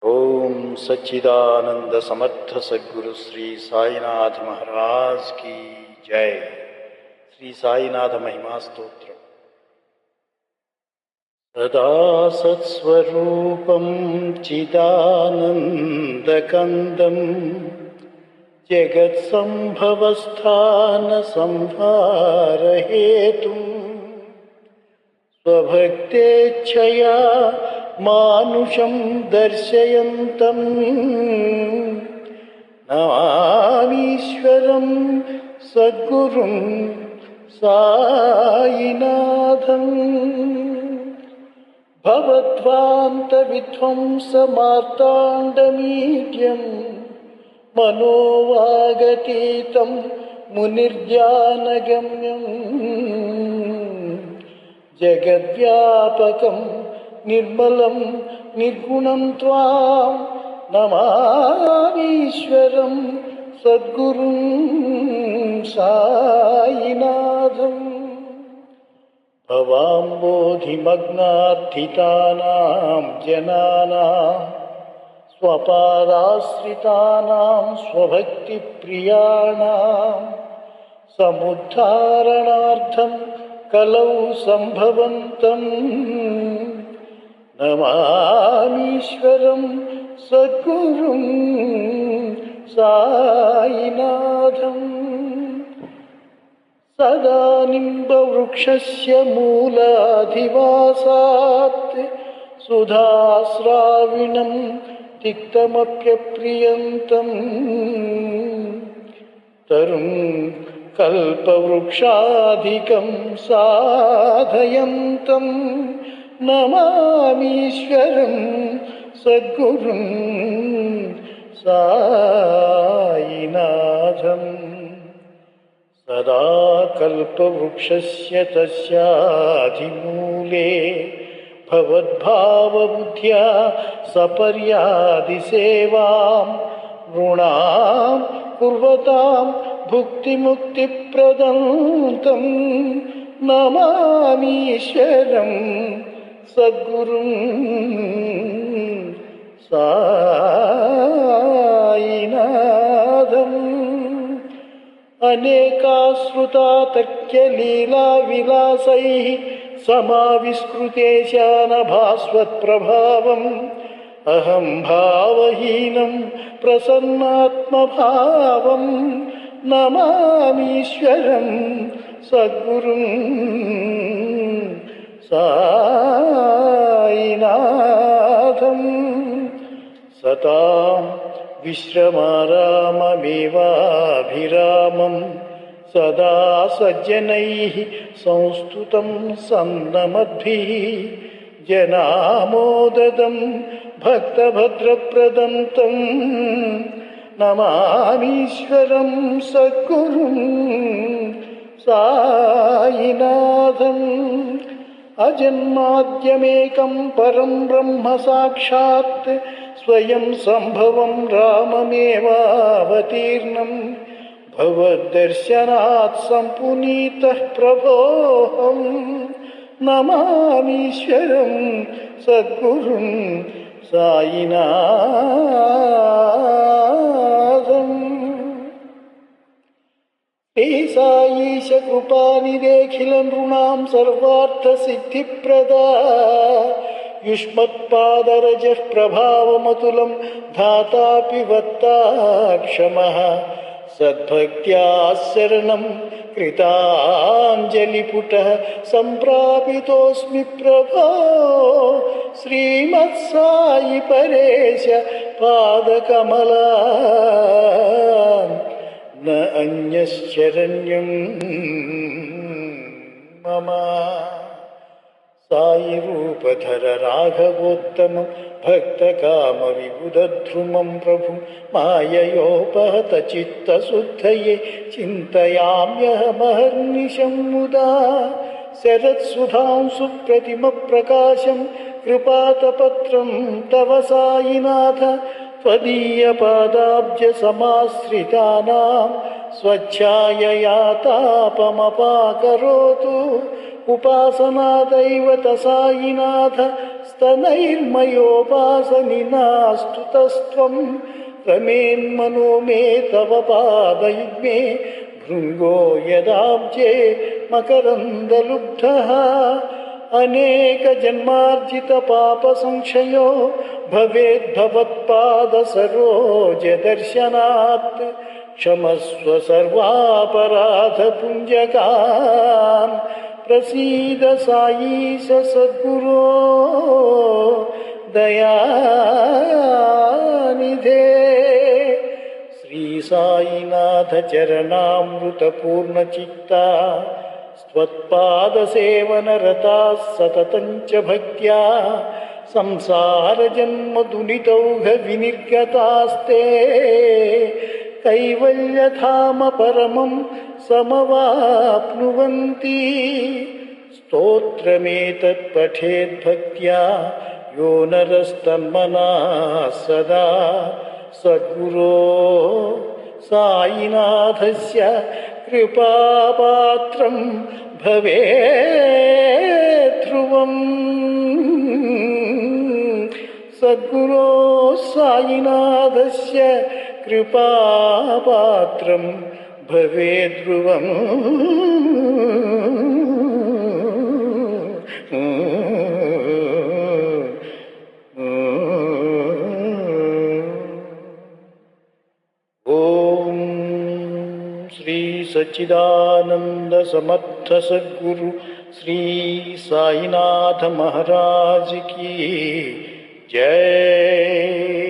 ओम सच्चिदानंद समर्थ सद्गुरु श्री साईनाथ महाराज की जय। श्री साईनाथ महिमा स्तोत्र। सदा सत्स्वरूपं चिदानन्दकन्दं जगत्सम्भवस्थान संहारहेतुं स्वभक्तेच्छया मानुषं दर्शयन्तं नमामीश्वरं सद्गुरुं साईनाथं। भवद्वान्तविध्वंसमार्ताण्डमीड्यं मनोवागतीतं मुनिर्ज्ञानगम्यं जगद्व्यापकं निर्मलं निर्गुणं त्वां नमामीश्वरं सद्गुरुं साईनाथम्। भवाम्बोधिमग्नार्थितानां जनानां स्वपादाश्रितानां स्वभक्तिप्रियाणां समुद्धारणार्थं कलौ सम्भवन्तं नमामीश्वरं सद्गुरुं साईनाथम्। सदा निम्बवृक्षस्य मूलाधिवासात् सुधास्राविणं तिक्तमप्यप्रियन्तं तरुं कल्पवृक्षाधिकं साधयन्तं नमामीश्वरं सद्गुरुं साईनाथम्। सदा कल्पवृक्षस्य तस्याधिमूले भवद्भावबुद्ध्या सपर्यादिसेवां नृणां कुर्वतां भुक्तिमुक्तिप्रदं तं नमामीश्वरं सद्गुरुं साईनाथम्। अनेकाश्रुतातर्क्यलीलाविलासैः समाविष्कृतेशानभास्वत्प्रभावम् अहं भावहीनं प्रसन्नात्मभावं नमामीश्वरं सद्गुरुं साईनाथम्। सतां विश्रमाराममेवाभिरामं सदा सज्जनैः संस्तुतं सन्नमद्भिः जनामोददं भक्तभद्रप्रदं तं नमामीश्वरं सद्गुरुं साईनाथम्। अजन्माद्यमेकं परं ब्रह्म साक्षात् स्वयं सम्भवं राममेवावतीर्णं भवद्दर्शनात् सम्पुनीतः प्रभोऽहं नमामीश्वरं सद्गुरुं साईनाथम्। हे साईश कृपानिदेखिल नृणां सर्वार्थसिद्धिप्रदा युष्मत्पादरजः प्रभावमतुलं धातापि वत्ता क्षमः सद्भक्त्या शरणं कृताञ्जलिपुटः सम्प्रापितोऽस्मि प्रभो श्रीमत्साई परेश पादकमलान् न अन्यश्चरण्यं मम। साई रूपधर राघवोत्तमं भक्तकामविबुधद्रुमं प्रभुं माययोपहत चित्तशुद्धये चिन्तयाम्यहमहर्निशं मुदा शरत्सुधां सुप्रतिमप्रकाशं कृपातपत्रं तव साईनाथ त्वदीयपादाब्जसमाश्रितानां स्वच्छायया तापमपाकरोतु उपासना दैवत साईनाथ स्तनैर्मयोपासनिनास्तुतस्त्वं रमेन्मनो मे तव पादयुग्मे भृङ्गो यदाब्जे मकरन्दलुब्धः अनेकजन्मार्जितपापसंक्षयो भवेद्भवत्पादसरोजदर्शनात् क्षमस्व सर्वापराधपुञ्जकान् प्रसीद साईश सद्गुरो दयानिधे। श्री साईनाथ चरणामृतपूर्णचित्ता त्वत्पादसेवनरताः सततं च भक्त्या संसारजन्मदुरितौघविनिर्गतास्ते कैवल्यधाम परमं समवाप्नुवन्ति। स्तोत्रमेतत् पठेद्भक्त्या यो नरस्तन्मनः सदा सद्गुरो साईनाथस्य कृपापात्रं भवेत् ध्रुवम्। सद्गुरो साईनाथस्य कृपापात्रं भवेत् ध्रुवम्। श्री सच्चिदानंद समर्थ सद्गुरु श्री साईनाथ महाराज की जय।